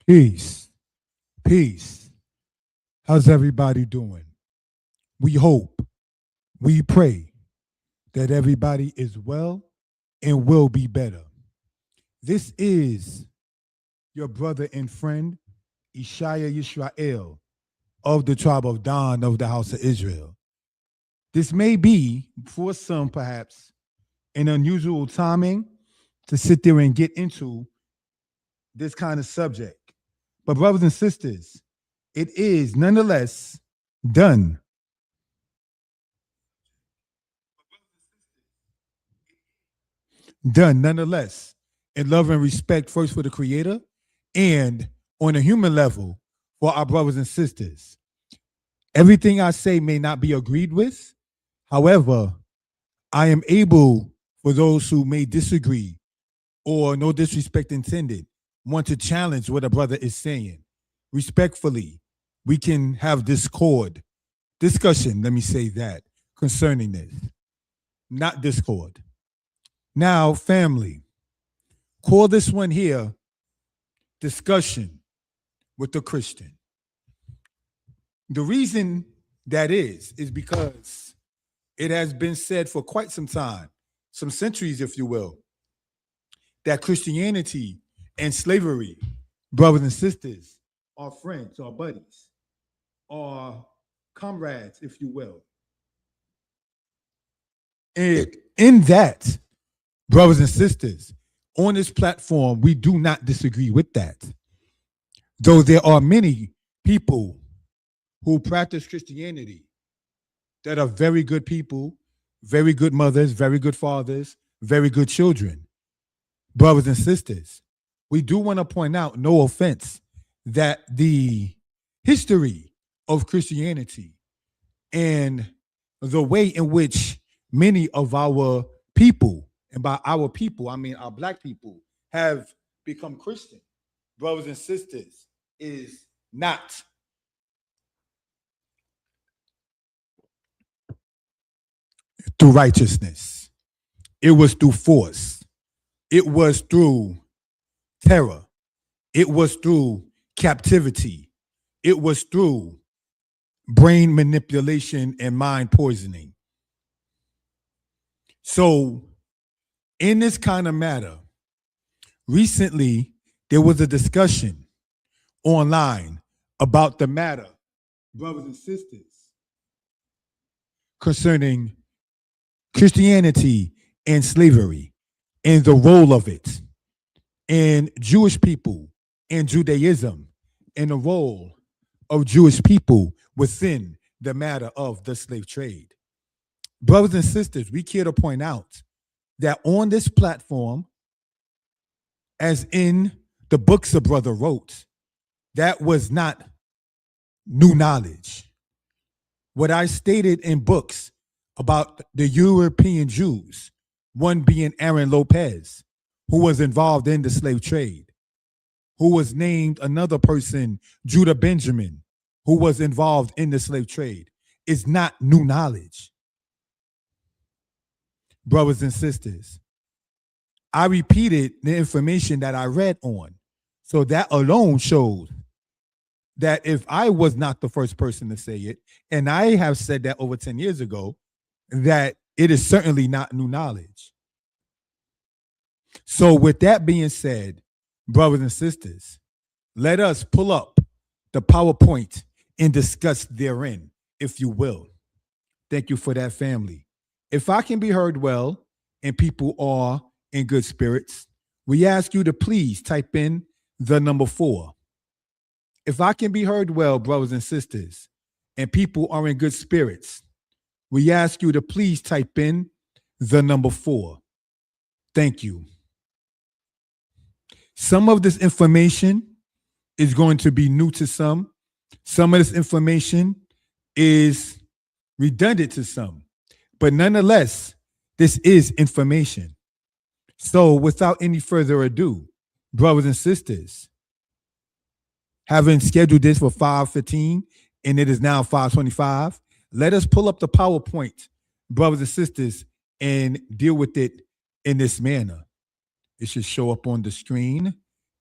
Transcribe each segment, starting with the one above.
Peace. Peace. How's everybody doing? We hope, we pray that everybody is well and will be better. This is your brother and friend, Ishaya Yisrael of the tribe of Dan of the house of Israel. This may be, for some perhaps, an unusual timing to sit there and get into this kind of subject. But, brothers and sisters, it is nonetheless done. Done nonetheless in love and respect, first for the Creator and on a human level for our brothers and sisters. Everything I say may not be agreed with. However, I am able, for those who may disagree or no disrespect intended, want to challenge what a brother is saying. Respectfully, we can have discussion, let me say that, concerning this, not discord. Now, family, call this one here discussion with the Christian. The reason that is because it has been said for quite some time, some centuries, if you will, that Christianity and slavery, brothers and sisters, are friends, are buddies, are comrades, if you will. And in that, brothers and sisters, on this platform, we do not disagree with that. Though there are many people who practice Christianity that are very good people, very good mothers, very good fathers, very good children. Brothers and sisters, we do want to point out, no offense, that the history of Christianity and the way in which many of our people, and by our people, I mean our black people, have become Christian, brothers and sisters, is not through righteousness. It was through force. It was through terror. It was through captivity. It was through brain manipulation and mind poisoning. So, in this kind of matter, recently there was a discussion online about the matter, brothers and sisters, concerning Christianity and slavery and the role of it, and Jewish people and Judaism and the role of Jewish people within the matter of the slave trade. Brothers and sisters, we care to point out that on this platform, as in the books a brother wrote, that was not new knowledge. What I stated in books about the European Jews, one being Aaron Lopez, who was involved in the slave trade, who was named another person, Judah Benjamin, who was involved in the slave trade, is not new knowledge. Brothers and sisters, I repeated the information that I read on. So that alone shows that if I was not the first person to say it, and I have said that over 10 years ago, that it is certainly not new knowledge. So with that being said, brothers and sisters, let us pull up the PowerPoint and discuss therein, if you will. Thank you for that, family. If I can be heard well and people are in good spirits, we ask you to please type in the number 4. If I can be heard well, brothers and sisters, and people are in good spirits, we ask you to please type in the number 4. Thank you. Some of this information is going to be new to some. Some of this information is redundant to some. But nonetheless, this is information. So without any further ado, brothers and sisters, having scheduled this for 5:15 and it is now 5:25, let us pull up the PowerPoint, brothers and sisters, and deal with it in this manner. It should show up on the screen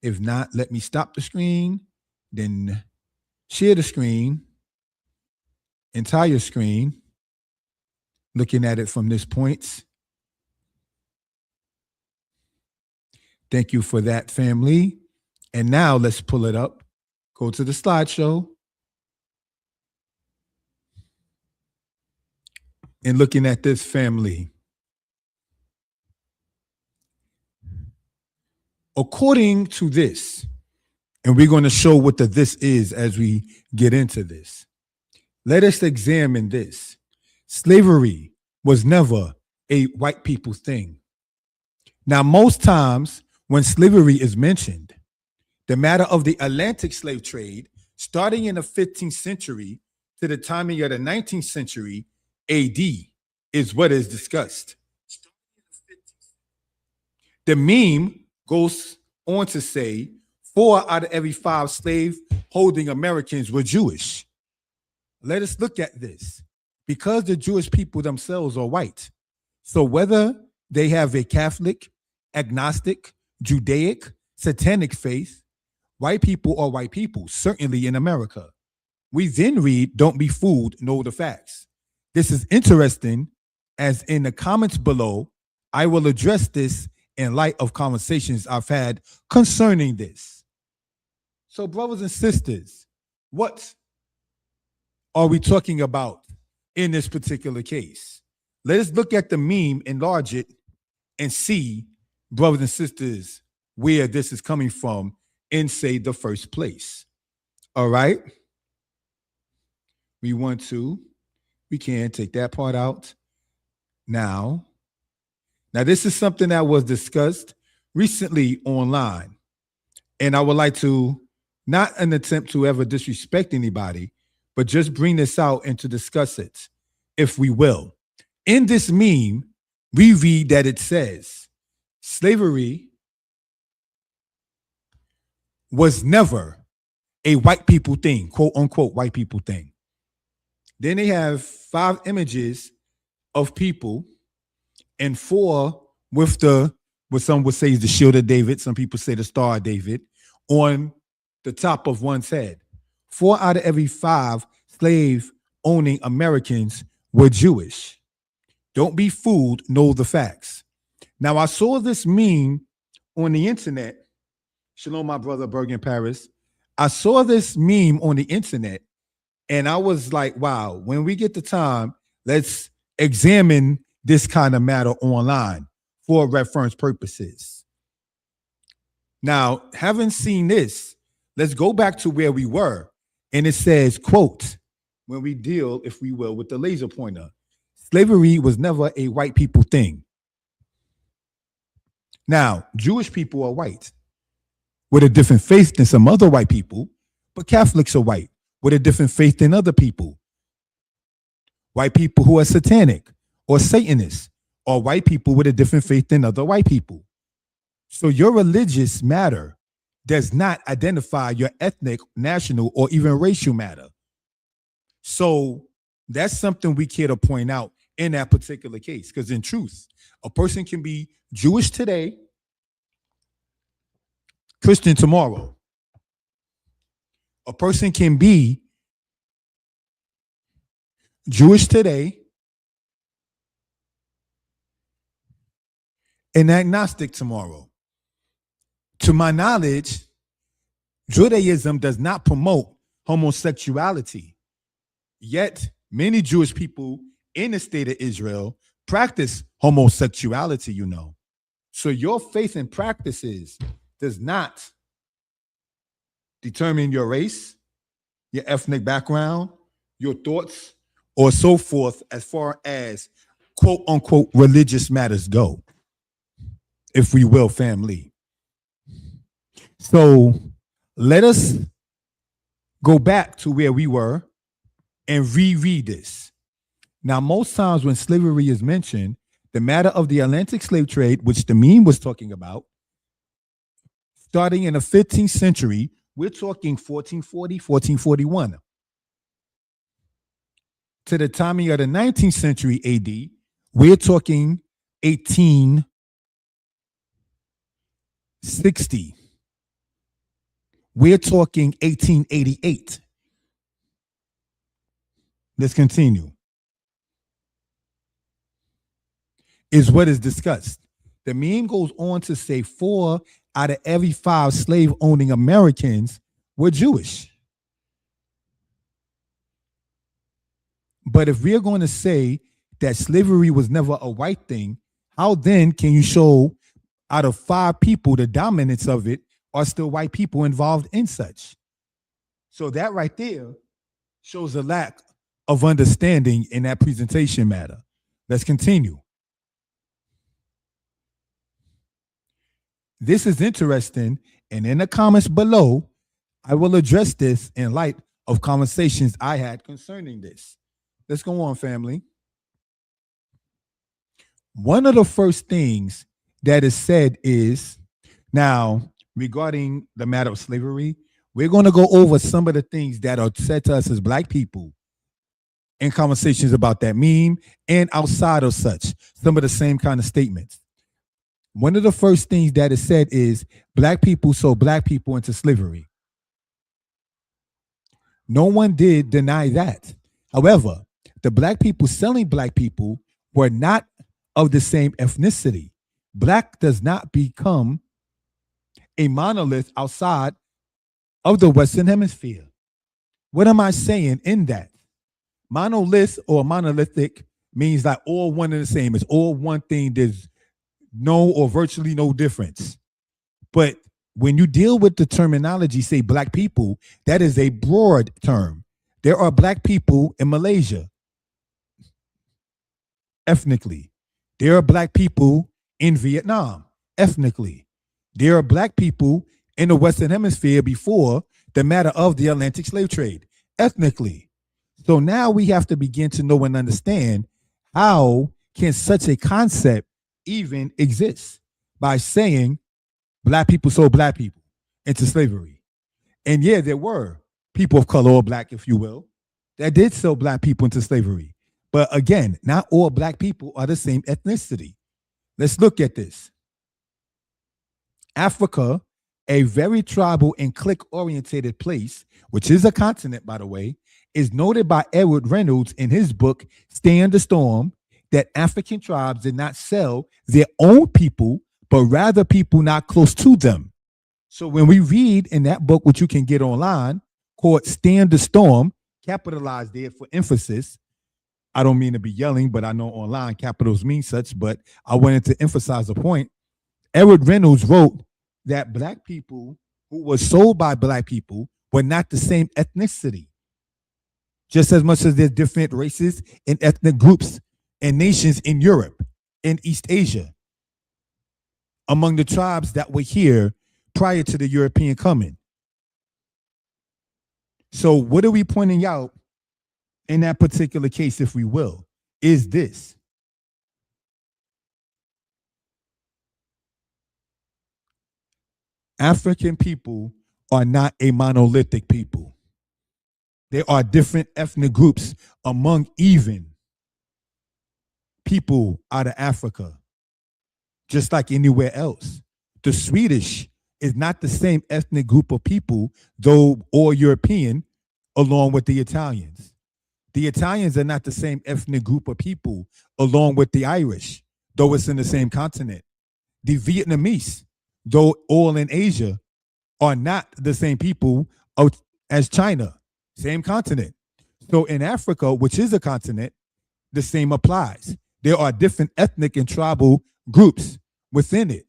If not, let me stop the screen, then share the screen, entire screen, looking at it from this point. Thank you for that, family. And now let's pull it up. Go to the slideshow. And looking at this, family. According to this, and we're going to show what the this is as we get into this. Let us examine this. Slavery was never a white people thing. Now, most times when slavery is mentioned, the matter of the Atlantic slave trade, starting in the 15th century to the timing of the 19th century AD, is what is discussed. The meme goes on to say 4 out of every 5 slave holding Americans were Jewish. Let us look at this. Because the Jewish people themselves are white. So whether they have a Catholic, agnostic, Judaic, satanic faith, white people are white people, certainly in America. We then read, don't be fooled, know the facts. This is interesting, as in the comments below, I will address this in light of conversations I've had concerning this. So brothers and sisters, what are we talking about in this particular case? Let us look at the meme, enlarge it, and see, brothers and sisters, where this is coming from in, say, the first place. All right? We can take that part out. Now, this is something that was discussed recently online, and I would like to, not an attempt to ever disrespect anybody, but just bring this out and to discuss it, if we will. In this meme, we read that it says, slavery was never a white people thing, quote unquote, white people thing. Then they have 5 images of people and 4 with what some would say is the shield of David. Some people say the star of David on the top of one's head. 4 out of every 5 slave owning Americans were Jewish. Don't be fooled, know the facts. Now, I saw this meme on the internet. Shalom, my brother Bergen Paris. I saw this meme on the internet, and I was like, wow, when we get the time, let's examine this kind of matter online for reference purposes. Now, having seen this, let's go back to where we were. And it says, quote, when we deal, if we will, with the laser pointer, slavery was never a white people thing. Now, Jewish people are white with a different faith than some other white people, but Catholics are white with a different faith than other people. White people who are satanic or Satanists are white people with a different faith than other white people. So your religious matter does not identify your ethnic, national, or even racial matter. So that's something we care to point out in that particular case, because in truth, a person can be Jewish today, Christian tomorrow. A person can be Jewish today and agnostic tomorrow. To my knowledge, Judaism does not promote homosexuality. Yet, many Jewish people in the state of Israel practice homosexuality, you know. So your faith and practices does not determine your race, your ethnic background, your thoughts, or so forth as far as quote unquote religious matters go, if we will, family. So let us go back to where we were and reread this. Now, most times when slavery is mentioned, the matter of the Atlantic slave trade, which the meme was talking about, starting in the 15th century, we're talking 1440, 1441. To the timing of the 19th century AD, we're talking 1860. We're talking 1888. Let's continue. Is what is discussed. The meme goes on to say 4 out of every 5 slave owning Americans were Jewish. But if we're going to say that slavery was never a white thing, how then can you show out of 5 people, the dominance of it are still white people involved in such? So that right there shows a lack of understanding in that presentation matter. Let's continue. This is interesting, and in the comments below, I will address this in light of conversations I had concerning this. Let's go on, family. One of the first things that is said is, now, regarding the matter of slavery, we're going to go over some of the things that are said to us as Black people in conversations about that meme and outside of such, some of the same kind of statements. One of the first things that is said is Black people sold Black people into slavery. No one did deny that. However, the Black people selling Black people were not of the same ethnicity. Black does not become a monolith outside of the Western Hemisphere. What am I saying in that? Monolith or monolithic means like all one and the same. It's all one thing. There's no or virtually no difference. But when you deal with the terminology, say Black people, that is a broad term. There are Black people in Malaysia, ethnically. There are Black people in Vietnam, ethnically. There are Black people in the Western Hemisphere before the matter of the Atlantic slave trade, ethnically. So now we have to begin to know and understand how can such a concept even exist by saying Black people sold Black people into slavery. And yeah, there were people of color or Black, if you will, that did sell Black people into slavery. But again, not all Black people are the same ethnicity. Let's look at this. Africa, a very tribal and clique-orientated place, which is a continent, by the way, is noted by Edward Reynolds in his book, Stand the Storm, that African tribes did not sell their own people, but rather people not close to them. So when we read in that book, which you can get online, called Stand the Storm, capitalized there for emphasis. I don't mean to be yelling, but I know online capitals mean such, but I wanted to emphasize the point. Edward Reynolds wrote that Black people who were sold by Black people were not the same ethnicity. Just as much as there's different races and ethnic groups and nations in Europe and East Asia among the tribes that were here prior to the European coming. So what are we pointing out in that particular case, if we will, is this. African people are not a monolithic people. There are different ethnic groups among even people out of Africa, just like anywhere else. The Swedish is not the same ethnic group of people, though all European, along with the Italians. The Italians are not the same ethnic group of people, along with the Irish, though it's in the same continent. The Vietnamese, though all in Asia, are not the same people as China, same continent. So in Africa, which is a continent, the same applies. There are different ethnic and tribal groups within it.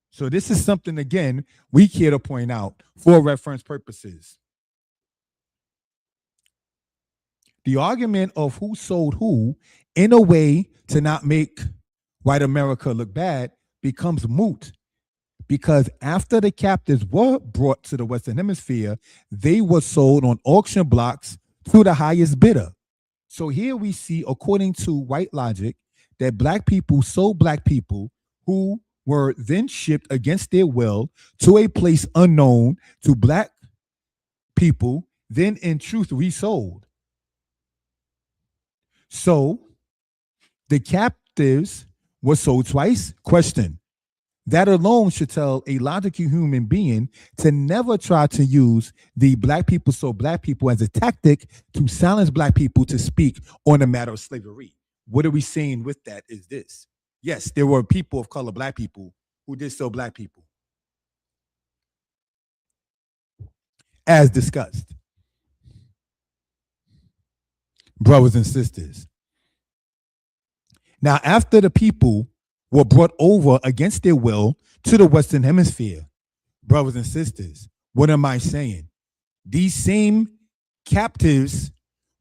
So this is something, again, we care to point out for reference purposes. The argument of who sold who in a way to not make white America look bad becomes moot, because after the captives were brought to the Western Hemisphere, they were sold on auction blocks to the highest bidder. So here we see, according to white logic, that Black people sold Black people who were then shipped against their will to a place unknown to Black people, then in truth resold. So the captives were sold twice? Question. That alone should tell a logical human being to never try to use the black people so black people as a tactic to silence black people to speak on the matter of slavery. What are we saying with that is this. Yes, there were people of color, black people, who did so black people, as discussed. Brothers and sisters. Now, after the people were brought over against their will to the Western Hemisphere, brothers and sisters, what am I saying? These same captives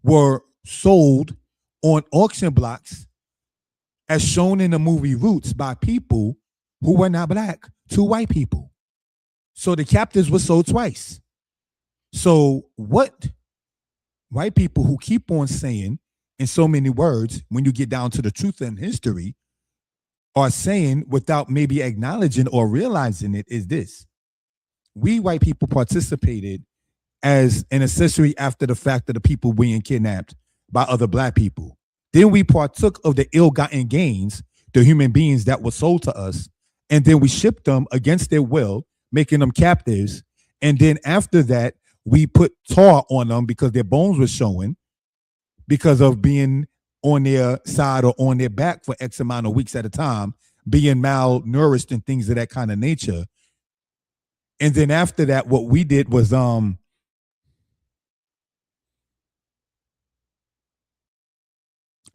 were sold on auction blocks, as shown in the movie Roots, by people who were not black to white people. So the captives were sold twice. So what white people who keep on saying in so many words, when you get down to the truth and history, are saying without maybe acknowledging or realizing it is this. We white people participated as an accessory after the fact of the people being kidnapped by other black people. Then we partook of the ill-gotten gains, the human beings that were sold to us, and then we shipped them against their will, making them captives. And then after that, we put tar on them because their bones were showing because of being on their side or on their back for X amount of weeks at a time, being malnourished and things of that kind of nature. And then after that, what we did was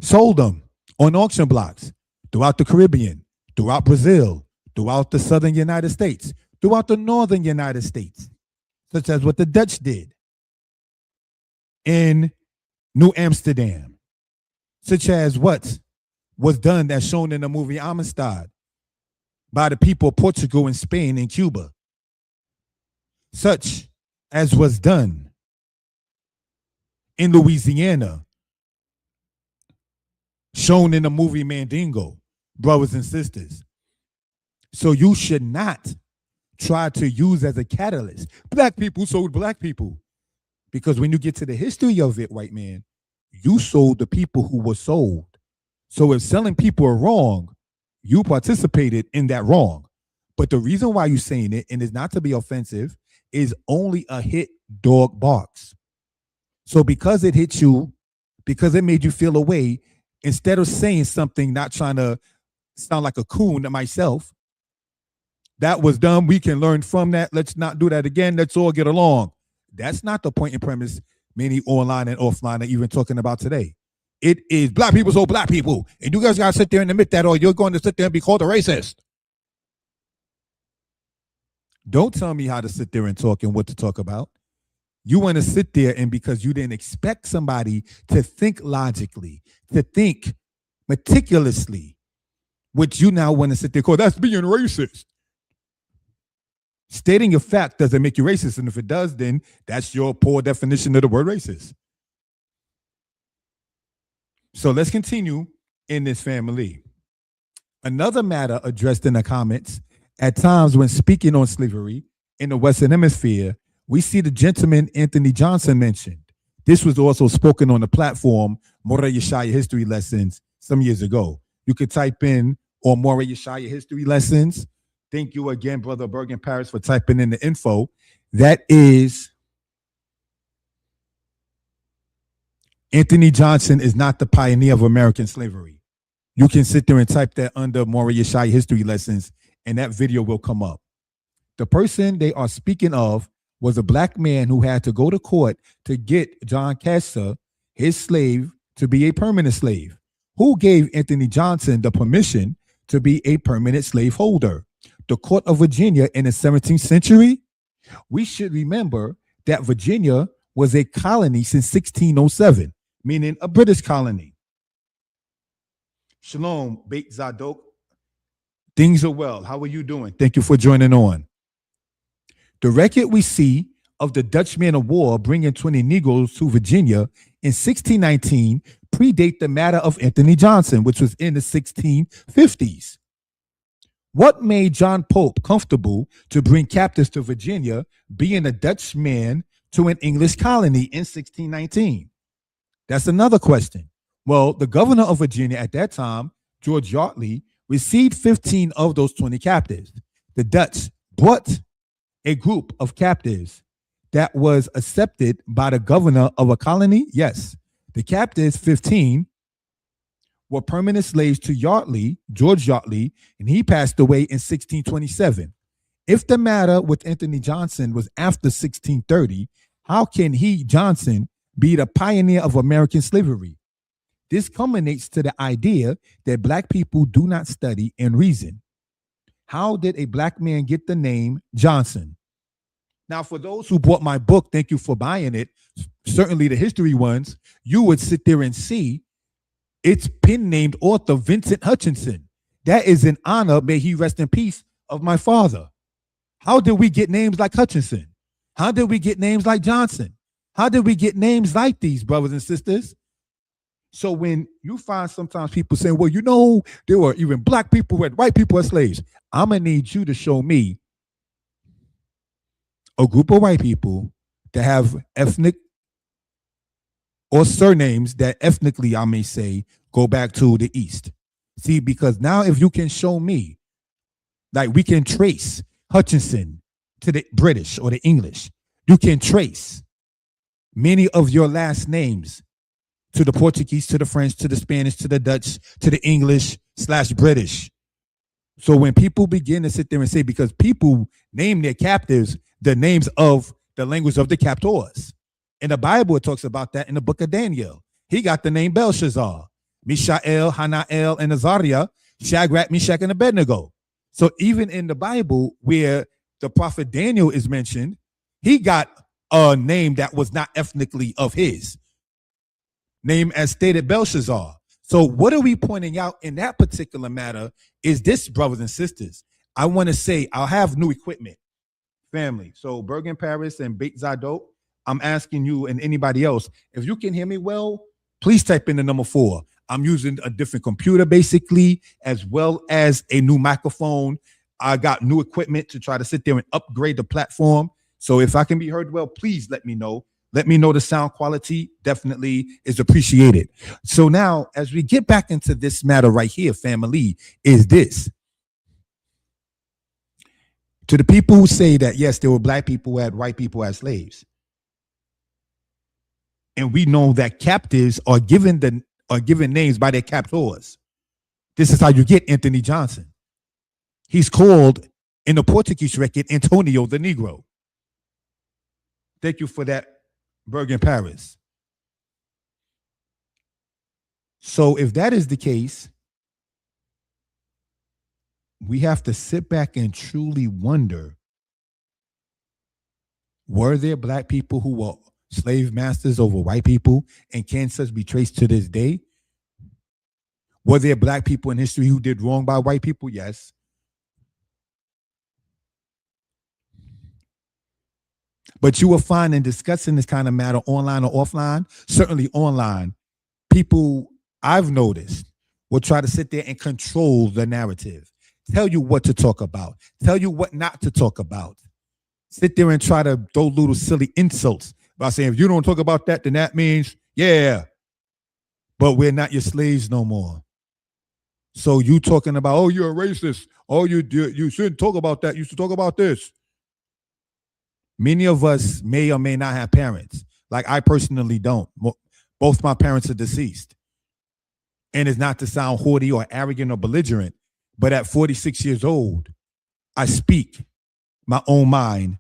sold them on auction blocks throughout the Caribbean, throughout Brazil, throughout the southern United States, throughout the northern United States, such as what the Dutch did in New Amsterdam, such as what was done as shown in the movie Amistad by the people of Portugal and Spain and Cuba, such as was done in Louisiana, shown in the movie Mandingo, brothers and sisters. So you should not try to use as a catalyst black people sold black people, because when you get to the history of it, white man, you sold the people who were sold. So if selling people are wrong, you participated in that wrong. But the reason why you're saying it, and it's not to be offensive, is only a hit dog barks. So because it hit you, because it made you feel a way, instead of saying something, not trying to sound like a coon to myself, that was dumb, we can learn from that, let's not do that again, let's all get along. That's not the point and premise many online and offline are even talking about today. It is black people so black people, and you guys gotta sit there and admit that, or you're going to sit there and be called a racist. Don't tell me how to sit there and talk and what to talk about. You want to sit there, and because you didn't expect somebody to think logically, to think meticulously, which you now want to sit there and call, that's being racist. Stating a fact doesn't make you racist, and if it does, then that's your poor definition of the word racist. So let's continue in this family. Another matter addressed in the comments, at times when speaking on slavery in the Western Hemisphere, we see the gentleman Anthony Johnson mentioned. This was also spoken on the platform Moreh Yeshaya History Lessons some years ago. You could type in or Moreh Yeshaya History Lessons. Thank you again, Brother Bergen Paris, for typing in the info. That is, Anthony Johnson is not the pioneer of American slavery. You can sit there and type that under Moreh Yeshaya History Lessons, and that video will come up. The person they are speaking of was a black man who had to go to court to get John Castor, his slave, to be a permanent slave. Who gave Anthony Johnson the permission to be a permanent slaveholder? The Court of Virginia in the 17th century? We should remember that Virginia was a colony since 1607, meaning a British colony. Shalom, Beit Zadok. Things are well. How are you doing? Thank you for joining on. The record we see of the Dutch man of war bringing 20 Negroes to Virginia in 1619 predate the matter of Anthony Johnson, which was in the 1650s. What made John Pope comfortable to bring captives to Virginia, being a Dutch man to an English colony in 1619? That's another question. Well, the governor of Virginia at that time, George Yardley, received 15 of those 20 captives. The Dutch brought a group of captives that was accepted by the governor of a colony. Yes, the captives, 15, were permanent slaves to Yardley, George Yardley, and he passed away in 1627. If the matter with Anthony Johnson was after 1630, how can he, Johnson, be the pioneer of American slavery? This culminates to the idea that black people do not study and reason. How did a black man get the name Johnson? Now, for those who bought my book, thank you for buying it. Certainly the history ones, you would sit there and see its pen named author Vincent Hutchinson. That is in honor, may he rest in peace, of my father. How did we get names like Hutchinson? How did we get names like Johnson? How did we get names like these, brothers and sisters? So when you find sometimes people saying, well, you know, there were even black people and white people as slaves, I'm going to need you to show me a group of white people that have ethnic or surnames that ethnically, I may say, go back to the East. See, because now if you can show me, like we can trace Hutchinson to the British or the English, you can trace many of your last names to the Portuguese, to the French, to the Spanish, to the Dutch, to the English/British. So when people begin to sit there and say, because people name their captives the names of the language of the captors. In the Bible, it talks about that in the book of Daniel. He got the name Belshazzar, Mishael, Hanael, and Azariah, Shadrach, Meshach, and Abednego. So even in the Bible, where the prophet Daniel is mentioned, he got a name that was not ethnically of his. Name as stated Belshazzar. So what are we pointing out in that particular matter is this, brothers and sisters. I want to say I'll have new equipment, family. So Bergen Paris and Beit Zadok, I'm asking you and anybody else, if you can hear me well, please type in the number 4. I'm using a different computer basically, as well as a new microphone. I got new equipment to try to sit there and upgrade the platform. So if I can be heard well, please let me know. Let me know the sound quality definitely is appreciated. So now, as we get back into this matter right here, family, is this. To the people who say that, yes, there were black people who had white people as slaves. And we know that captives are given names by their captors. This is how you get Anthony Johnson. He's called in the Portuguese record Antonio the Negro. Thank you for that, Bergen Paris. So if that is the case, we have to sit back and truly wonder, were there black people who were slave masters over white people, and can such be traced to this day? Were there black people in history who did wrong by white people? Yes. But you will find in discussing this kind of matter online or offline, certainly online, people I've noticed will try to sit there and control the narrative, tell you what to talk about, tell you what not to talk about, sit there and try to throw little silly insults by saying, if you don't talk about that, then that means, yeah, but we're not your slaves no more. So you talking about, oh, you're a racist. Oh, you shouldn't talk about that. You should talk about this. Many of us may or may not have parents. Like I personally don't. Both my parents are deceased. And it's not to sound haughty or arrogant or belligerent, but at 46 years old, I speak my own mind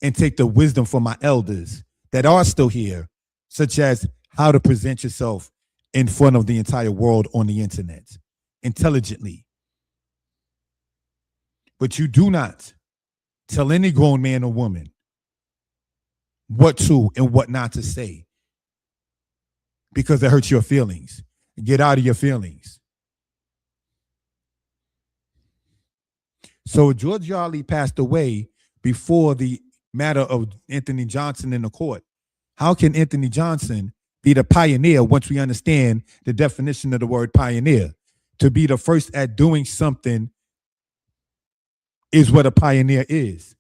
and take the wisdom from my elders that are still here, such as how to present yourself in front of the entire world on the internet intelligently. But you do not tell any grown man or woman what to and what not to say because it hurts your feelings. Get out of your feelings. So George Yardley passed away before the matter of Anthony Johnson in the court. How can Anthony Johnson be the pioneer once we understand the definition of the word pioneer? To be the first at doing something is what a pioneer is.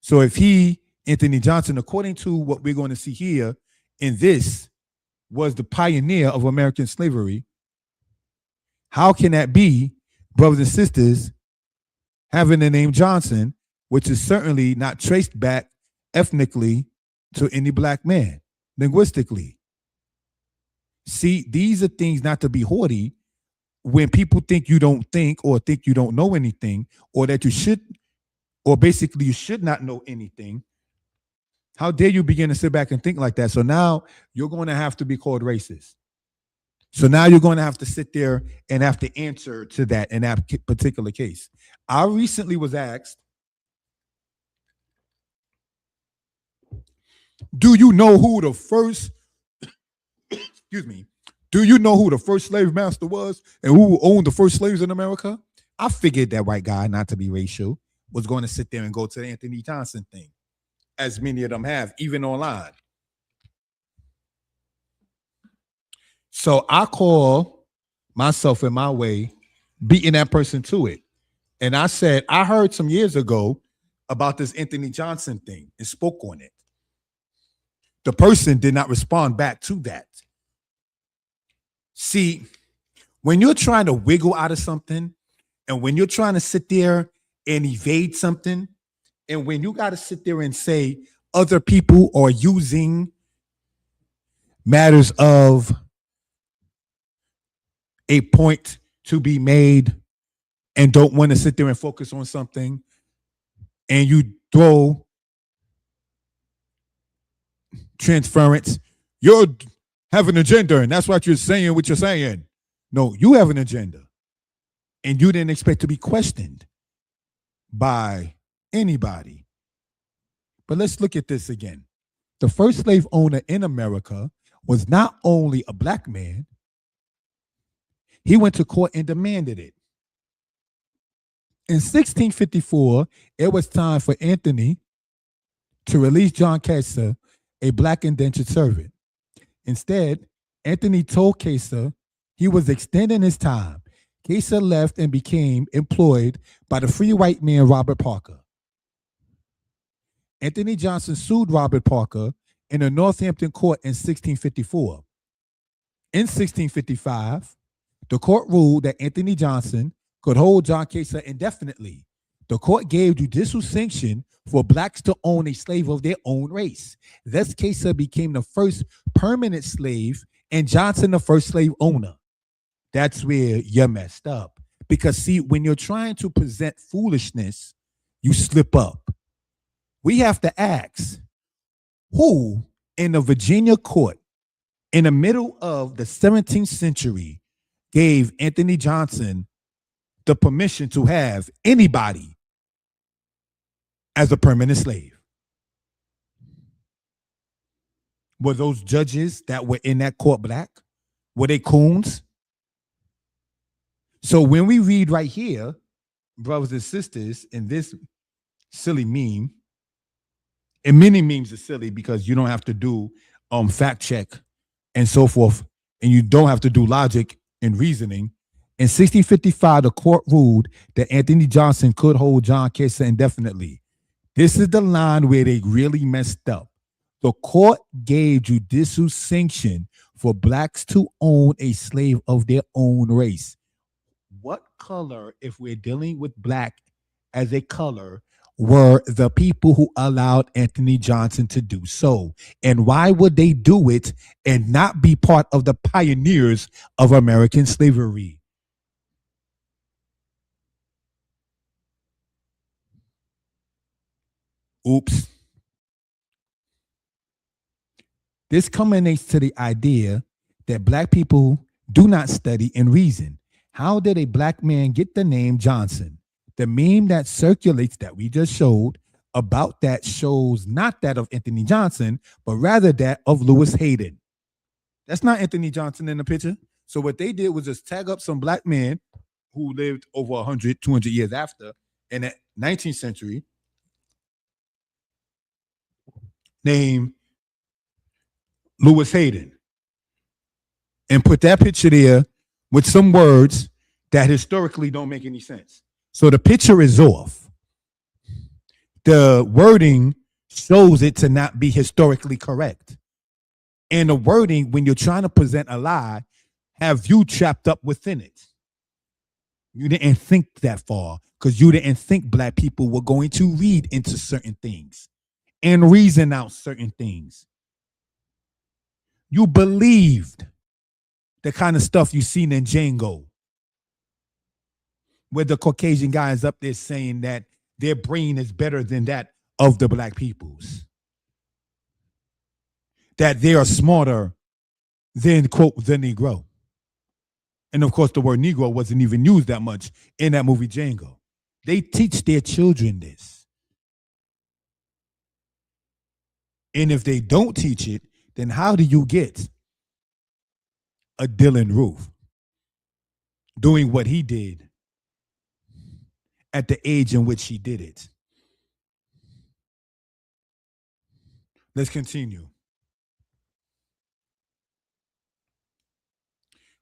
So if he, Anthony Johnson, according to what we're going to see here in this, was the pioneer of American slavery, how can that be brothers and sisters, having the name Johnson, which is certainly not traced back ethnically to any black man, linguistically. See, these are things not to be haughty when people think you don't think or think you don't know anything or that you should, or basically you should not know anything. How dare you begin to sit back and think like that? So now you're going to have to be called racist. So now you're going to have to sit there and have to answer to that in that particular case. I recently was asked, do you know who the first, excuse me, do you know who the first slave master was and who owned the first slaves in America? I figured that white guy, not to be racial, was going to sit there and go to the Anthony Johnson thing, as many of them have, even online. So I call myself in my way beating that person to it. And I said, I heard some years ago about this Anthony Johnson thing and spoke on it. The person did not respond back to that. See, when you're trying to wiggle out of something and when you're trying to sit there and evade something, and when you got to sit there and say other people are using matters of a point to be made and don't want to sit there and focus on something, and you throw transference, you have an agenda, and that's what you're saying, what you're saying. No, you have an agenda, and you didn't expect to be questioned by anybody. But let's look at this again. The first slave owner in America was not only a black man, he went to court and demanded it. In 1654, it was time for Anthony to release John Kesa, a black indentured servant. Instead, Anthony told Kesa he was extending his time. Kesa left and became employed by the free white man Robert Parker. Anthony Johnson sued Robert Parker in a Northampton court in 1654. In 1655, the court ruled that Anthony Johnson could hold John Kesa indefinitely. The court gave judicial sanction for blacks to own a slave of their own race. Thus, Kesa became the first permanent slave and Johnson the first slave owner. That's where you're messed up. Because see, when you're trying to present foolishness, you slip up. We have to ask, who in the Virginia court in the middle of the 17th century gave Anthony Johnson the permission to have anybody as a permanent slave? Were those judges that were in that court black? Were they coons? So when we read right here, brothers and sisters, in this silly meme, and many memes are silly because you don't have to do fact check and so forth, and you don't have to do logic and reasoning. In 1655, the court ruled that Anthony Johnson could hold John Kesa indefinitely. This is the line where they really messed up. The court gave judicial sanction for blacks to own a slave of their own race. What color, if we're dealing with black as a color, were the people who allowed Anthony Johnson to do so? And why would they do it and not be part of the pioneers of American slavery? Oops. This culminates to the idea that black people do not study and reason. How did a black man get the name Johnson? The meme that circulates that we just showed about that shows not that of Anthony Johnson, but rather that of Lewis Hayden. That's not Anthony Johnson in the picture. So what they did was just tag up some black man who lived over 100, 200 years after in the 19th century named Lewis Hayden and put that picture there with some words that historically don't make any sense. So the picture is off. The wording shows it to not be historically correct. And the wording, when you're trying to present a lie, have you trapped up within it. You didn't think that far because you didn't think black people were going to read into certain things and reason out certain things. You believed the kind of stuff you seen in Django, where the Caucasian guy is up there saying that their brain is better than that of the black people's, that they are smarter than, quote, the Negro. And of course, the word Negro wasn't even used that much in that movie Django. They teach their children this. And if they don't teach it, then how do you get a Dylan Roof doing what he did at the age in which he did it? Let's continue.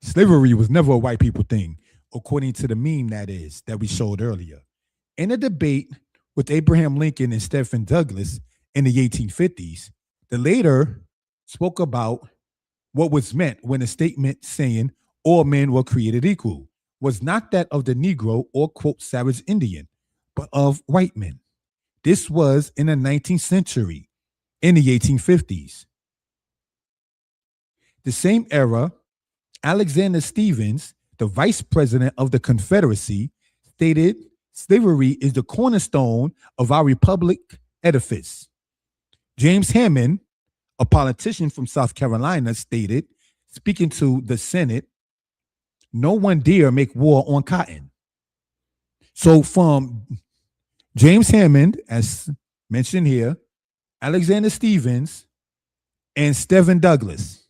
Slavery was never a white people thing, according to the meme that we showed earlier. In a debate with Abraham Lincoln and Stephen Douglas in the 1850s, the latter spoke about what was meant when a statement saying all men were created equal was not that of the Negro or, quote, savage Indian, but of white men. This was in the 19th century, in the 1850s. The same era, Alexander Stephens, the vice president of the Confederacy, stated slavery is the cornerstone of our republic edifice. James Hammond, a politician from South Carolina, stated, speaking to the Senate, no one dare make war on cotton. So from James Hammond, as mentioned here, Alexander Stephens, and Stephen Douglas,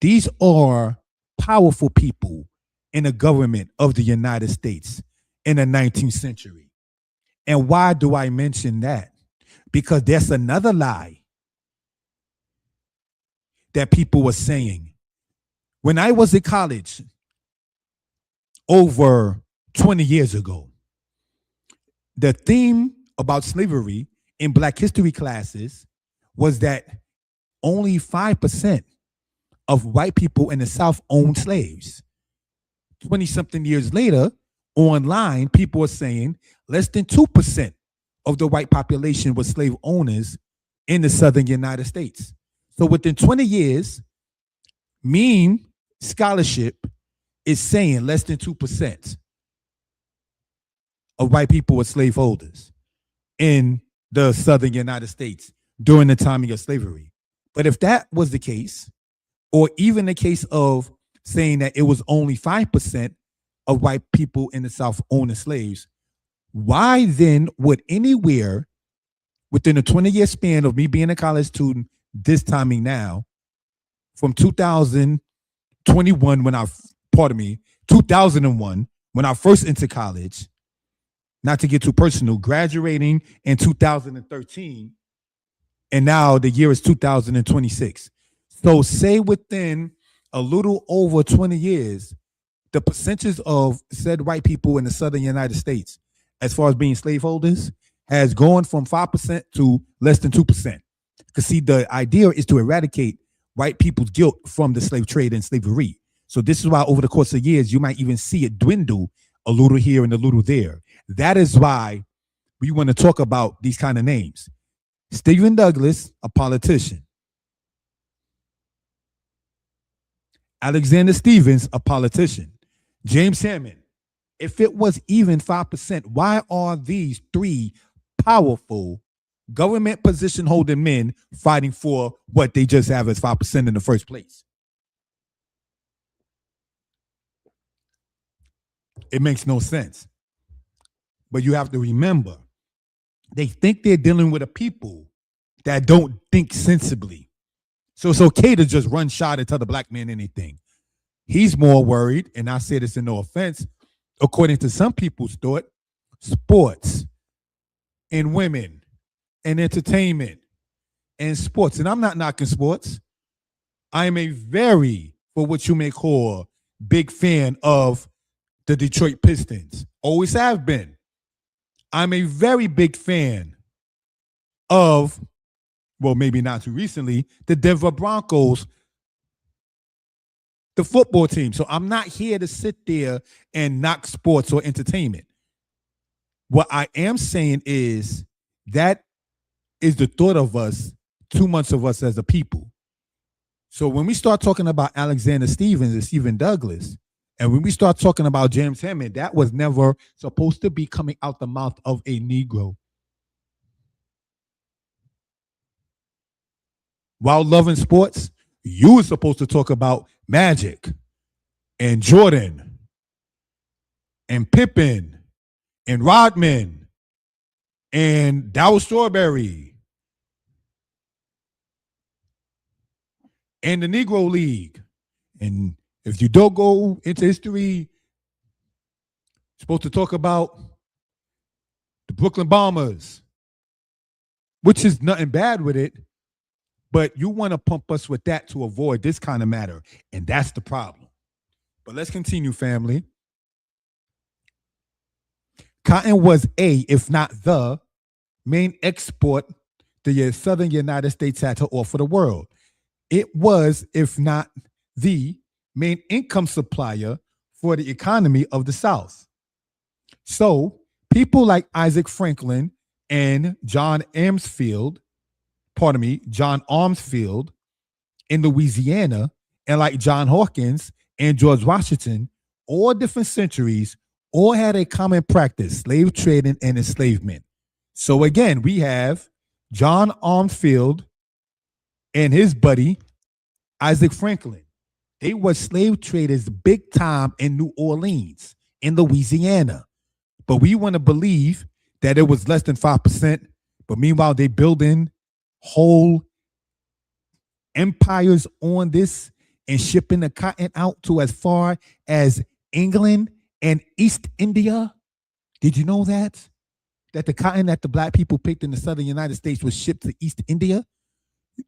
these are powerful people in the government of the United States in the 19th century. And why do I mention that? Because there's another lie that people were saying. When I was in college over 20 years ago, the theme about slavery in Black history classes was that only 5% of white people in the South owned slaves. 20-something years later, online, people are saying less than 2% of the white population were slave owners in the Southern United States. So within 20 years, meme scholarship is saying less than 2% of white people were slaveholders in the Southern United States during the time of slavery. But if that was the case, or even the case of saying that it was only 5% of white people in the South owning slaves, why then would anywhere within a 20-year span of me being a college student, this timing now, from 2021 2001, when I first entered college, not to get too personal, graduating in 2013, and now the year is 2026. So say within a little over 20 years, the percentage of said white people in the Southern United States, as far as being slaveholders, has gone from 5% to less than 2%. Because see, the idea is to eradicate white people's guilt from the slave trade and slavery. So this is why over the course of years, you might even see it dwindle a little here and a little there. That is why we want to talk about these kind of names. Stephen Douglas, a politician. Alexander Stephens, a politician. James Hammond. If it was even 5%, why are these three powerful government position holding men fighting for what they just have as 5% in the first place? It makes no sense. But you have to remember, they think they're dealing with a people that don't think sensibly. So it's okay to just run shot and tell the black man anything. He's more worried, and I say this in no offense, according to some people's thought, sports and women and entertainment and sports. And I'm not knocking sports. I am a very, for what you may call, big fan of the Detroit Pistons. Always have been. I'm a very big fan of, well, maybe not too recently, the Denver Broncos, the football team. So I'm not here to sit there and knock sports or entertainment. What I am saying is that is the thought of us, 2 months of us as a people. So when we start talking about Alexander Stevens and Stephen Douglas, and when we start talking about James Hammond, that was never supposed to be coming out the mouth of a Negro. While loving sports, you were supposed to talk about Magic and Jordan and Pippen and Rodman and Darryl Strawberry and the Negro League. And if you don't go into history, you're supposed to talk about the Brooklyn Bombers, which is nothing bad with it, but you want to pump us with that to avoid this kind of matter, and that's the problem. But let's continue, family. Cotton was if not the, main export the southern United States had to offer the world. It was, if not the, main income supplier for the economy of the South. So people like Isaac Franklin and John Armsfield in Louisiana, and like John Hawkins and George Washington, all different centuries, all had a common practice: slave trading and enslavement. So again, we have John Armsfield and his buddy Isaac Franklin. They were slave traders big time in New Orleans, in Louisiana. But we want to believe that it was less than 5%. But meanwhile, they building whole empires on this and shipping the cotton out to as far as England and East India. Did you know that? That the cotton that the black people picked in the southern United States was shipped to East India?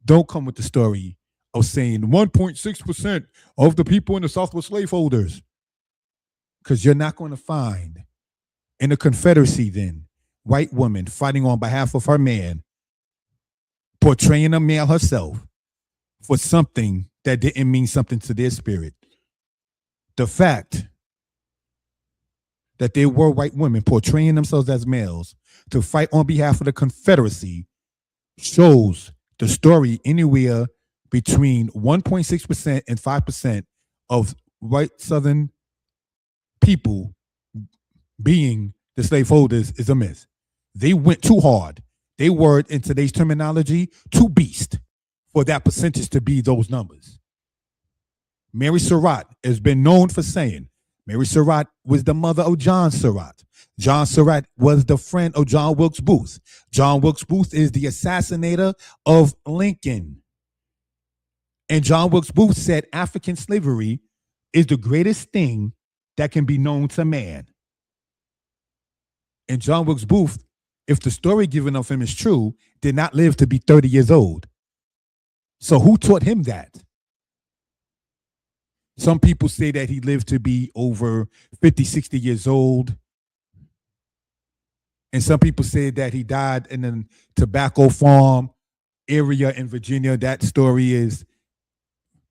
Don't come with the story of saying 1.6% of the people in the South were slaveholders. Because you're not going to find in the Confederacy then white woman fighting on behalf of her man, portraying a male herself for something that didn't mean something to their spirit. The fact that there were white women portraying themselves as males to fight on behalf of the Confederacy shows the story anywhere between 1.6% and 5% of white Southern people being the slaveholders is a myth. They went too hard. They were, in today's terminology, too beast for that percentage to be those numbers. Mary Surratt has been known for saying, Mary Surratt was the mother of John Surratt. John Surratt was the friend of John Wilkes Booth. John Wilkes Booth is the assassinator of Lincoln. And John Wilkes Booth said African slavery is the greatest thing that can be known to man. And John Wilkes Booth, if the story given of him is true, did not live to be 30 years old. So who taught him that? Some people say that he lived to be over 50, 60 years old. And some people say that he died in a tobacco farm area in Virginia. That story is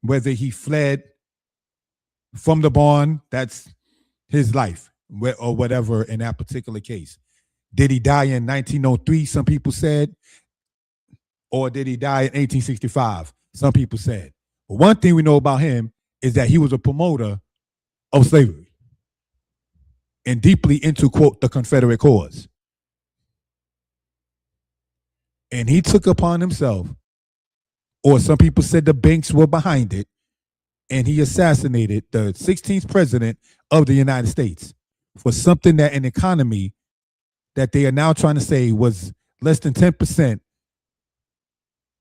whether he fled from the barn, that's his life, or whatever in that particular case. Did he die in 1903, some people said, or did he die in 1865? Some people said. But one thing we know about him is that he was a promoter of slavery and deeply into, quote, the Confederate cause. And he took upon himself, or some people said the banks were behind it, and he assassinated the 16th president of the United States for something that an economy that they are now trying to say was less than 10%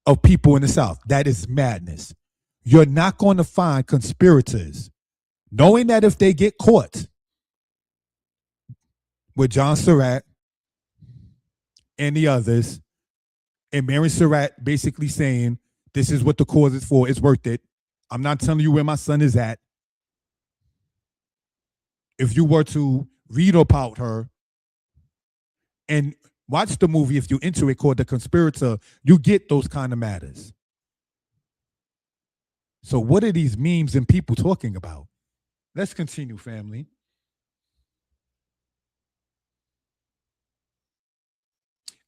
of people in the South. That is madness. You're not going to find conspirators, knowing that if they get caught with John Surratt and the others, and Mary Surratt basically saying, this is what the cause is for, it's worth it. I'm not telling you where my son is at. If you were to read about her and watch the movie, if you're into it, called The Conspirator, you get those kind of matters. So what are these memes and people talking about? Let's continue, family.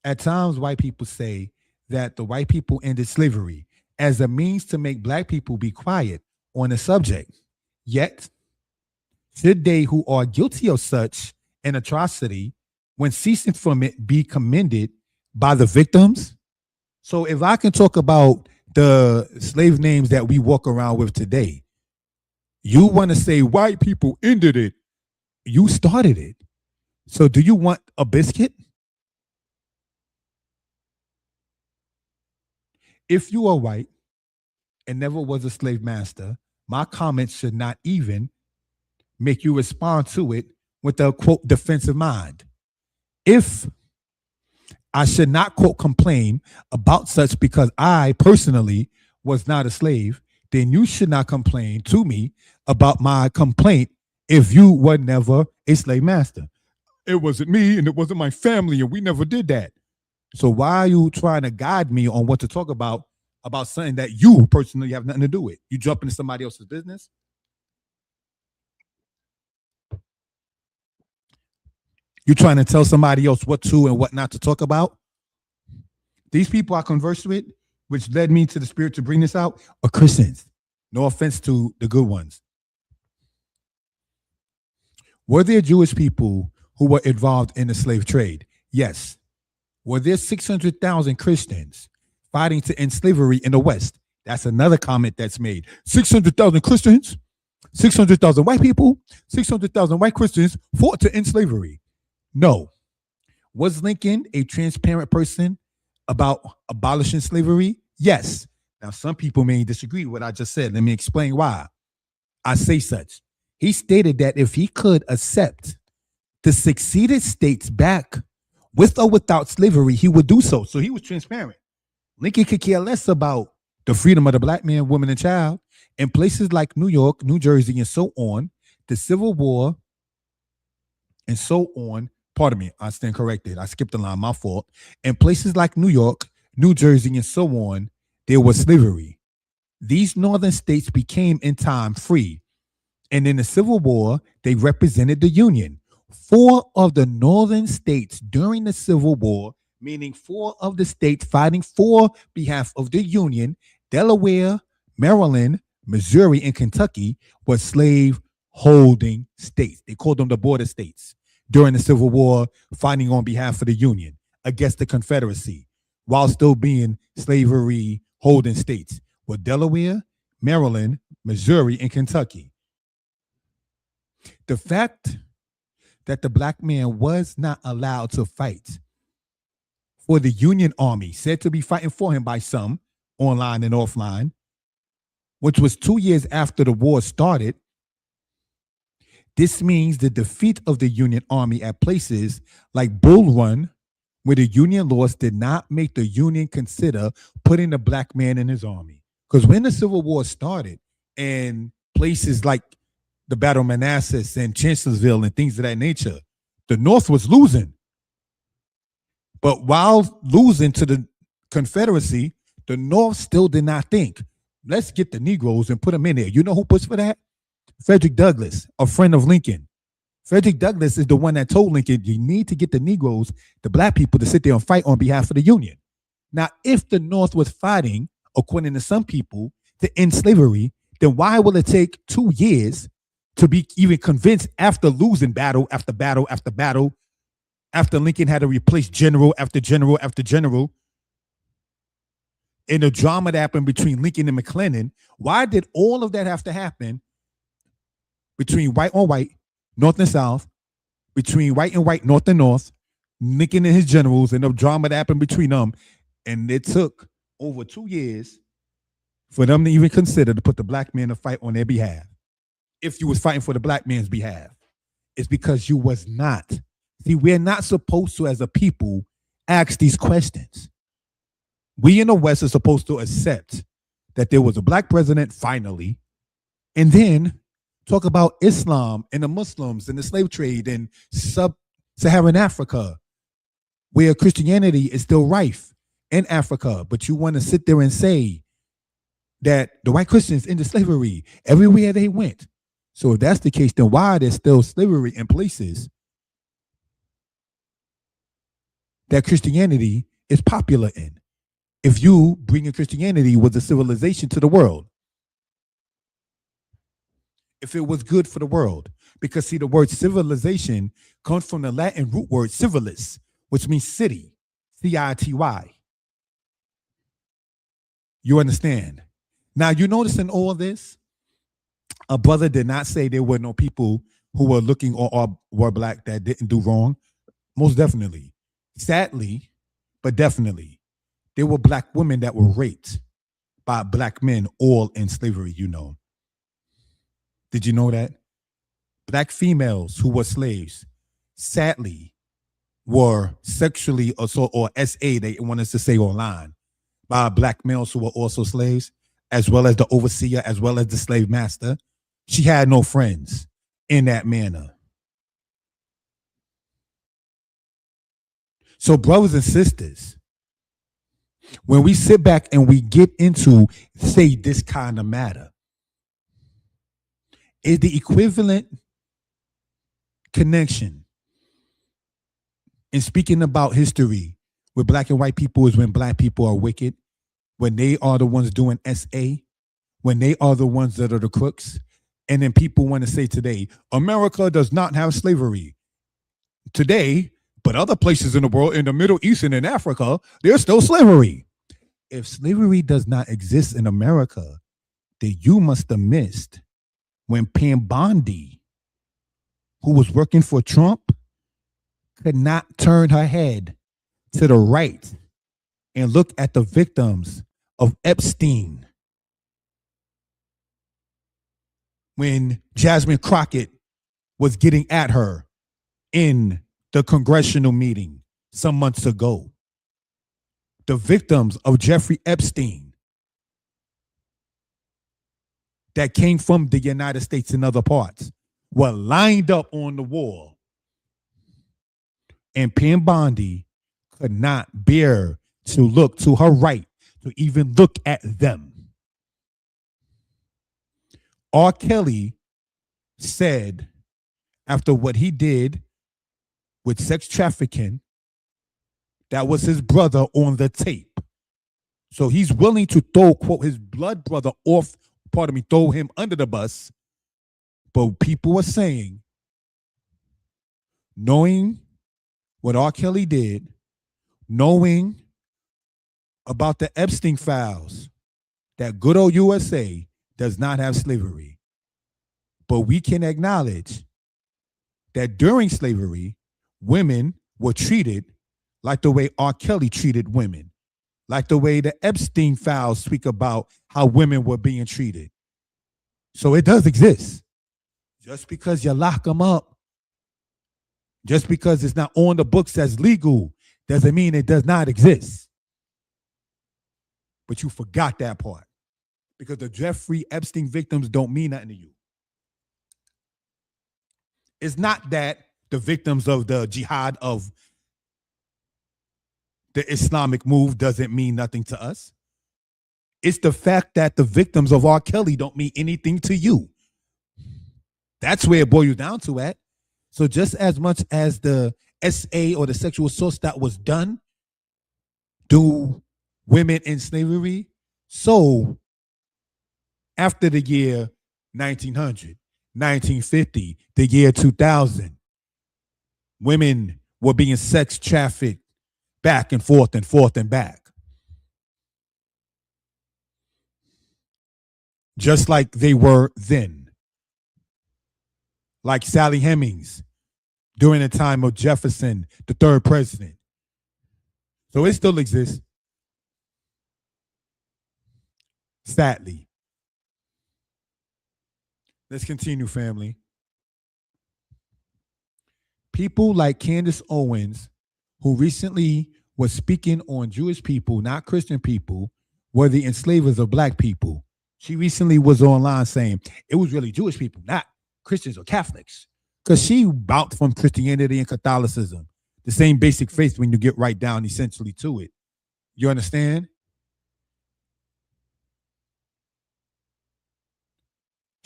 At times, white people say that the white people ended slavery as a means to make black people be quiet on the subject. Yet, should they who are guilty of such an atrocity, when ceasing from it, be commended by the victims? So, if I can talk about the slave names that we walk around with today, you want to say white people ended it. You started it. So, do you want a biscuit? If you are white and never was a slave master, my comments should not even make you respond to it with a quote defensive mind. If I should not quote complain about such because I personally was not a slave, then you should not complain to me about my complaint if you were never a slave master. It wasn't me and it wasn't my family and we never did that. So why are you trying to guide me on what to talk about something that you personally have nothing to do with? You jump into somebody else's business? You trying to tell somebody else what to and what not to talk about? These people I conversed with, which led me to the spirit to bring this out, are Christians. No offense to the good ones. Were there Jewish people who were involved in the slave trade? Yes. Were there 600,000 Christians fighting to end slavery in the West? That's another comment that's made. 600,000 Christians, 600,000 white people, 600,000 white Christians fought to end slavery. No. Was Lincoln a transparent person about abolishing slavery? Yes. Now, some people may disagree with what I just said. Let me explain why I say such. He stated that if he could accept the seceded states back with or without slavery, he would do so. So he was transparent. Lincoln could care less about the freedom of the black man, woman, and child. In places like New York, New Jersey, and so on, the Civil War, and so on. Pardon me, I stand corrected. I skipped a line, my fault. In places like New York, New Jersey, and so on, there was slavery. These northern states became in time free. And in the Civil War, they represented the Union. 4 of the northern states during the Civil War, meaning 4 of the states fighting for behalf of the Union, Delaware, Maryland, Missouri, and Kentucky, were slave holding states. They called them the border states during the Civil War, fighting on behalf of the Union against the Confederacy, while still being slavery holding states, were Delaware, Maryland, Missouri, and Kentucky. The fact that the black man was not allowed to fight for the Union Army, said to be fighting for him by some, online and offline, which was 2 years after the war started. This means the defeat of the Union Army at places like Bull Run, where the Union lost, did not make the Union consider putting the black man in his army. Because when the Civil War started, and places like the Battle of Manassas and Chancellorsville and things of that nature, the North was losing. But while losing to the Confederacy, the North still did not think, let's get the Negroes and put them in there. You know who pushed for that? Frederick Douglass, a friend of Lincoln. Frederick Douglass is the one that told Lincoln, you need to get the Negroes, the black people, to sit there and fight on behalf of the Union. Now, if the North was fighting, according to some people, to end slavery, then why will it take 2 years to be even convinced, after losing battle after battle after battle, after Lincoln had to replace general after general after general, in the drama that happened between Lincoln and McClellan? Why did all of that have to happen between white on white, North and South, between white and white, North and North, Lincoln and his generals, and the drama that happened between them? And it took over 2 years for them to even consider to put the black man to fight on their behalf. If you was fighting for the black man's behalf, it's because you was not. See, we're not supposed to, as a people, ask these questions. We in the West are supposed to accept that there was a black president finally, and then talk about Islam and the Muslims and the slave trade and sub-Saharan Africa, where Christianity is still rife in Africa. But you want to sit there and say that the white Christians into slavery everywhere they went. So if that's the case, then why there's still slavery in places that Christianity is popular in? If you bringing Christianity was a civilization to the world, if it was good for the world, because see, the word civilization comes from the Latin root word civilis, which means city, C-I-T-Y. You understand? Now, you notice in all this, a brother did not say there were no people who were looking or were black that didn't do wrong. Most definitely. Sadly, but definitely. There were black women that were raped by black men, all in slavery, you know. Did you know that? Black females who were slaves, sadly, were sexually assaulted, or SA, they want us to say online, by black males who were also slaves, as well as the overseer, as well as the slave master. She had no friends in that manner. So, brothers and sisters, when we sit back and we get into, say, this kind of matter, is the equivalent connection in speaking about history with black and white people is when black people are wicked, when they are the ones doing SA, when they are the ones that are the crooks. And then people want to say today, America does not have slavery today, but other places in the world, in the Middle East and in Africa, there's still slavery. If slavery does not exist in America, then you must have missed when Pam Bondi, who was working for Trump, could not turn her head to the right and look at the victims of Epstein. When Jasmine Crockett was getting at her in the congressional meeting some months ago. The victims of Jeffrey Epstein that came from the United States and other parts were lined up on the wall. And Pam Bondi could not bear to look to her right to even look at them. R. Kelly said after what he did with sex trafficking, that was his brother on the tape. So he's willing to throw, quote, his blood brother off, throw him under the bus. But people were saying, knowing what R. Kelly did, knowing about the Epstein files, that good old USA does not have slavery. But we can acknowledge that during slavery, women were treated like the way R. Kelly treated women, like the way the Epstein files speak about how women were being treated. So it does exist. Just because you lock them up, just because it's not on the books as legal, doesn't mean it does not exist. But you forgot that part, because the Jeffrey Epstein victims don't mean nothing to you. It's not that the victims of the jihad of the Islamic move doesn't mean nothing to us. It's the fact that the victims of R. Kelly don't mean anything to you. That's where it boils down to at. So just as much as the SA or the sexual assault that was done to women in slavery, so after the year 1900, 1950, the year 2000, women were being sex trafficked back and forth and forth and back. Just like they were then. Like Sally Hemings during the time of Jefferson, the third president. So it still exists. Sadly. Let's continue, family. People like Candace Owens, who recently was speaking on Jewish people, not Christian people, were the enslavers of black people. She recently was online saying it was really Jewish people, not Christians or Catholics, because she bounced from Christianity and Catholicism, the same basic faith when you get right down essentially to it. You understand?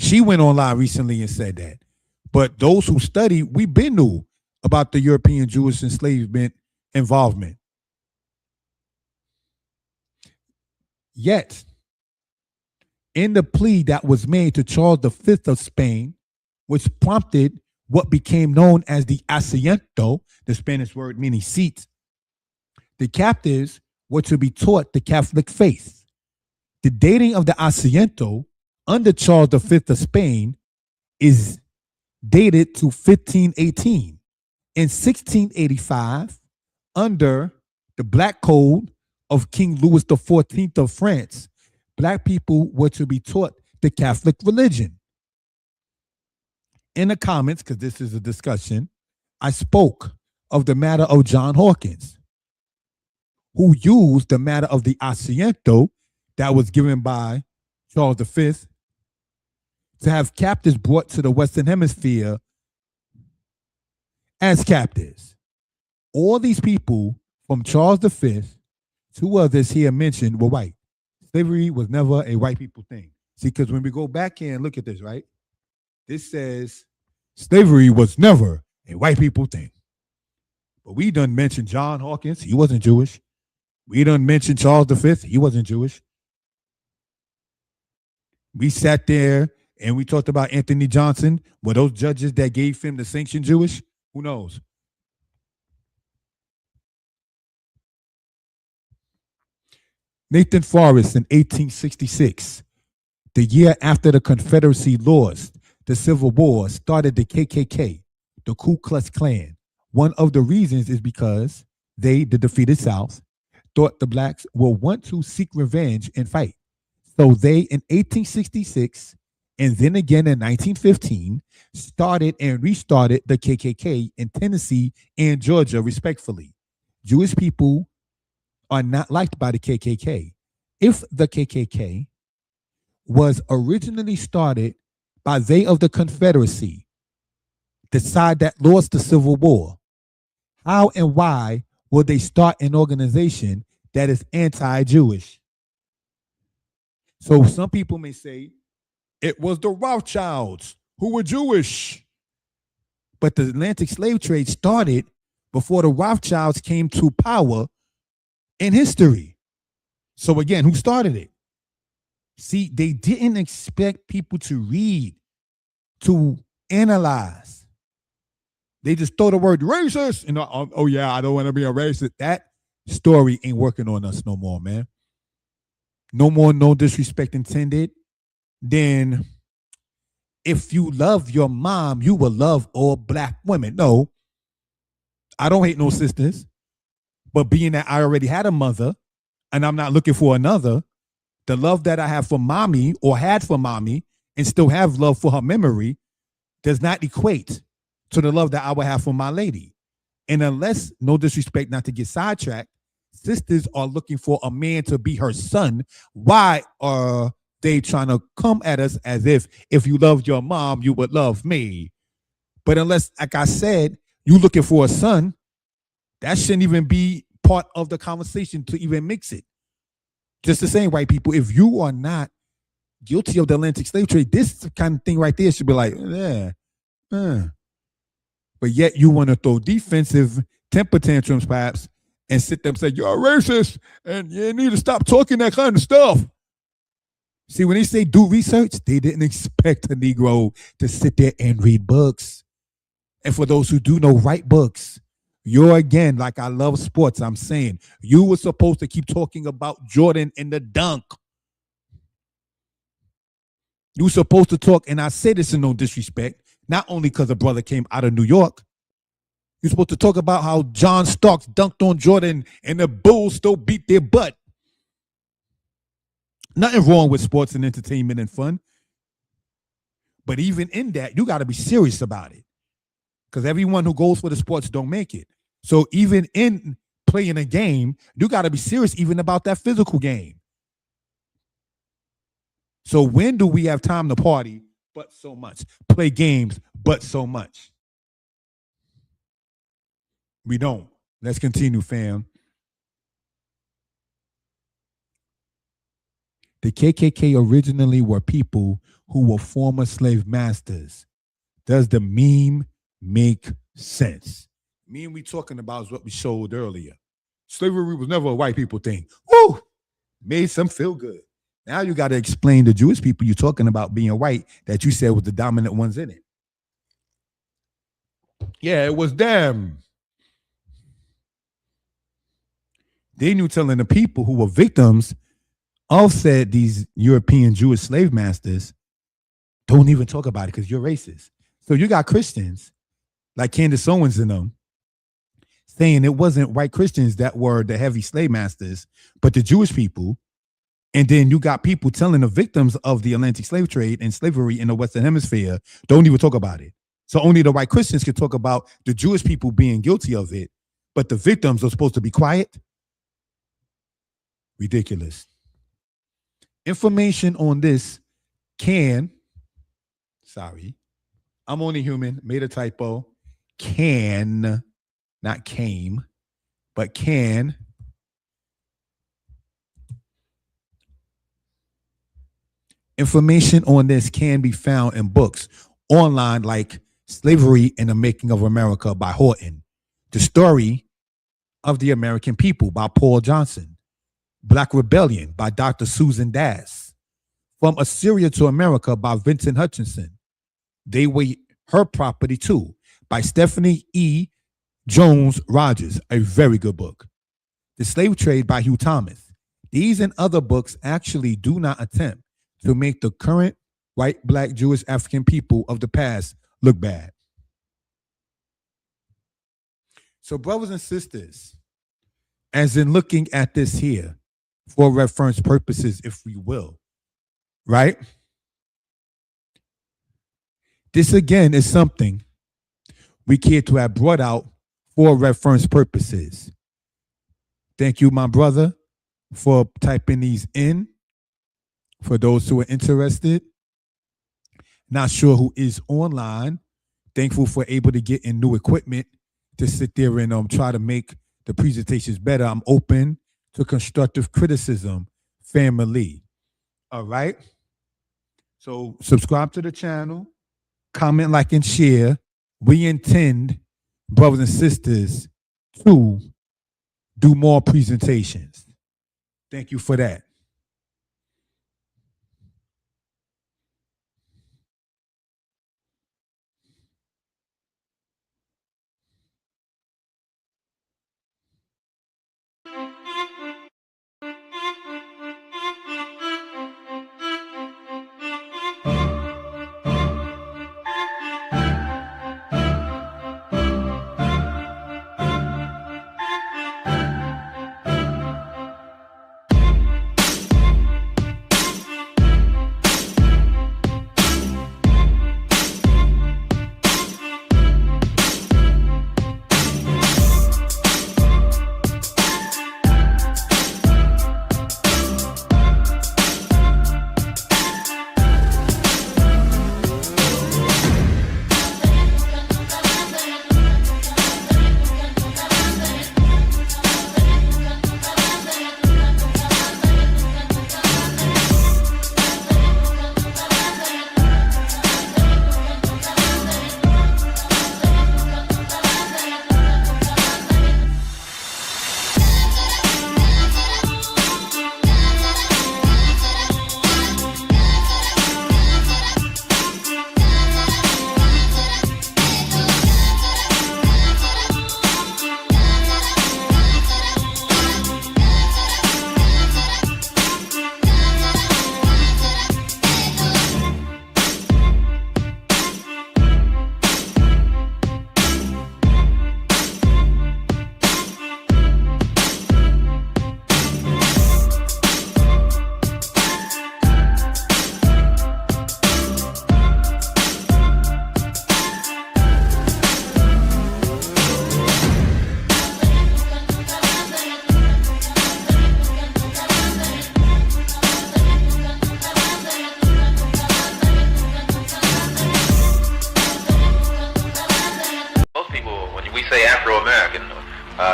She went online recently and said that. But those who study, we been knew about the European Jewish enslavement involvement. Yet, in the plea that was made to Charles V of Spain, which prompted what became known as the asiento, the Spanish word meaning seat, the captives were to be taught the Catholic faith. The dating of the asiento under Charles V of Spain is dated to 1518. In 1685, under the Black Code of King Louis XIV of France, Black people were to be taught the Catholic religion. In the comments, because this is a discussion, I spoke of the matter of John Hawkins, who used the matter of the asiento that was given by Charles V to have captives brought to the Western Hemisphere as captives. All these people from Charles V, two others here mentioned, were white. Slavery was never a white people thing. See, because when we go back here and look at this, right? This says slavery was never a white people thing. But we done mentioned John Hawkins. He wasn't Jewish. We done mentioned Charles V. He wasn't Jewish. We sat there and we talked about Anthony Johnson. Were those judges that gave him the sanction Jewish? Who knows? Nathan Forrest in 1866, the year after the Confederacy lost the Civil War, started the KKK, the Ku Klux Klan. One of the reasons is because they, the defeated South, thought the blacks will want to seek revenge and fight. So they, in 1866, and then again in 1915, started and restarted the KKK in Tennessee and Georgia, respectfully. Jewish people are not liked by the KKK. If the KKK was originally started by they of the Confederacy, the side that lost the Civil War, how and why will they start an organization that is anti-Jewish? So some people may say it was the Rothschilds who were Jewish. But the Atlantic slave trade started before the Rothschilds came to power in history. So again, who started it? See, they didn't expect people to read, to analyze. They just throw the word racist and oh yeah, I don't want to be a racist. That story ain't working on us no more, man. No more, no disrespect intended. Then if you love your mom, you will love all black women. No, I don't hate no sisters. But being that I already had a mother and I'm not looking for another, the love that I have for mommy or had for mommy and still have love for her memory does not equate to the love that I would have for my lady. And unless, no disrespect, not to get sidetracked, sisters are looking for a man to be her son. Why are they trying to come at us as if you loved your mom, you would love me? But unless, like I said, you looking for a son, that shouldn't even be part of the conversation to even mix it. Just the same, white people, if you are not guilty of the Atlantic slave trade, this kind of thing right there should be like, yeah. But yet you want to throw defensive temper tantrums, perhaps, and sit there and say, you're a racist, and you need to stop talking that kind of stuff. See, when they say do research, they didn't expect a Negro to sit there and read books. And for those who do know, write books. You're, again, like I love sports, I'm saying, you were supposed to keep talking about Jordan and the dunk. You were supposed to talk, and I say this in no disrespect, not only because a brother came out of New York. You're supposed to talk about how John Starks dunked on Jordan and the Bulls still beat their butt. Nothing wrong with sports and entertainment and fun. But even in that, you got to be serious about it. Because everyone who goes for the sports don't make it. So even in playing a game, you got to be serious even about that physical game. So when do we have time to party but so much? Play games but so much? We don't. Let's continue, fam. The KKK originally were people who were former slave masters. Does the meme make sense? Meme we talking about is what we showed earlier. Slavery was never a white people thing. Woo! Made some feel good. Now you got to explain the Jewish people you're talking about being white that you said was the dominant ones in it. Yeah, it was them. They knew telling the people who were victims of said these European Jewish slave masters, don't even talk about it because you're racist. So you got Christians like Candace Owens and them saying it wasn't white Christians that were the heavy slave masters, but the Jewish people. And then you got people telling the victims of the Atlantic slave trade and slavery in the Western Hemisphere, don't even talk about it. So only the white Christians can talk about the Jewish people being guilty of it, but the victims are supposed to be quiet. Ridiculous. Information on this I'm only human, made a typo, not came, but can information on this can be found in books online like Slavery and the Making of America by Horton, The Story of the American People by Paul Johnson, Black Rebellion by Dr. Susan Dass, From Assyria to America by Vincent Hutchinson, They Were Her Property Too by Stephanie E. Jones Rogers, a very good book, The Slave Trade by Hugh Thomas. These and other books actually do not attempt to make the current white, black, Jewish, African people of the past look bad. So brothers and sisters, as in looking at this here for reference purposes, if we will, right? This again is something we care to have brought out for reference purposes. Thank you, my brother, for typing these in. For those who are interested, not sure who is online, thankful for able to get in new equipment to sit there and try to make the presentations better. I'm open to constructive criticism, family. All right. So subscribe to the channel, comment, like, and share. We intend, brothers and sisters, to do more presentations. Thank you for that.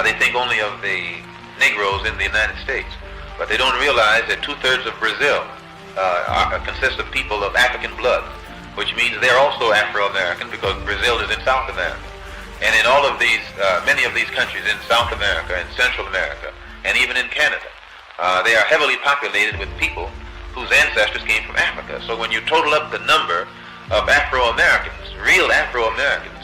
They think only of the Negroes in the United States, but they don't realize that 2/3 of Brazil consists of people of African blood, which means they're also Afro-American because Brazil is in South America. And in all of these, many of these countries in South America and Central America, and even in Canada, they are heavily populated with people whose ancestors came from Africa. So when you total up the number of Afro-Americans, real Afro-Americans,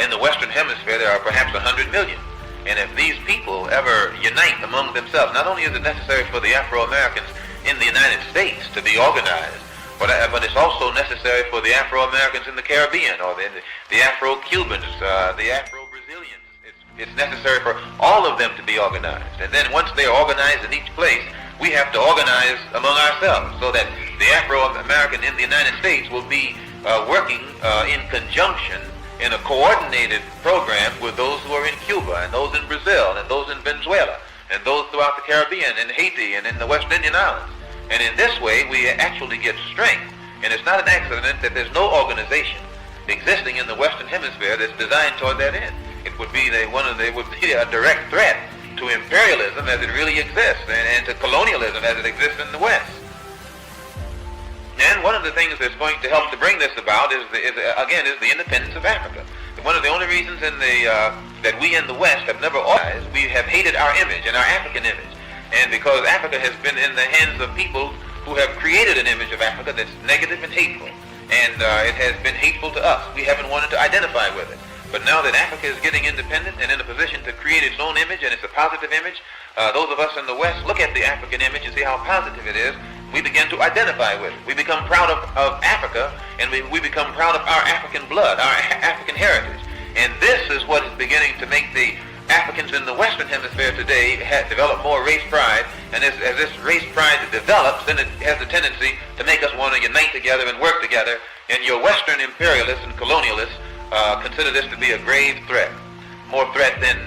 in the Western Hemisphere, there are perhaps 100 million. And if these people ever unite among themselves, not only is it necessary for the Afro-Americans in the United States to be organized, but it's also necessary for the Afro-Americans in the Caribbean, or the Afro-Cubans, the Afro-Brazilians. It's necessary for all of them to be organized. And then once they're organized in each place, we have to organize among ourselves so that the Afro-American in the United States will be working in conjunction in a coordinated program with those who are in Cuba, and those in Brazil, and those in Venezuela, and those throughout the Caribbean, and Haiti, and in the West Indian Islands. And in this way, we actually get strength. And it's not an accident that there's no organization existing in the Western Hemisphere that's designed toward that end. It would be it would be a direct threat to imperialism as it really exists, and to colonialism as it exists in the West. And one of the things that's going to help to bring this about is the independence of Africa. One of the only reasons that we in the West have never organized, we have hated our image and our African image. And because Africa has been in the hands of people who have created an image of Africa that's negative and hateful. And it has been hateful to us. We haven't wanted to identify with it. But now that Africa is getting independent and in a position to create its own image, and it's a positive image, those of us in the West look at the African image and see how positive it is. We begin to identify with it. We become proud of Africa, and we become proud of our African blood, our African heritage. And this is what is beginning to make the Africans in the Western Hemisphere today develop more race pride. And as this race pride develops, then it has a tendency to make us want to unite together and work together. And your Western imperialists and colonialists consider this to be a grave threat. More threat than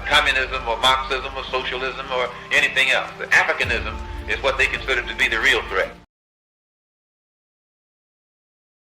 communism or Marxism or socialism or anything else. The Africanism is what they consider to be the real threat.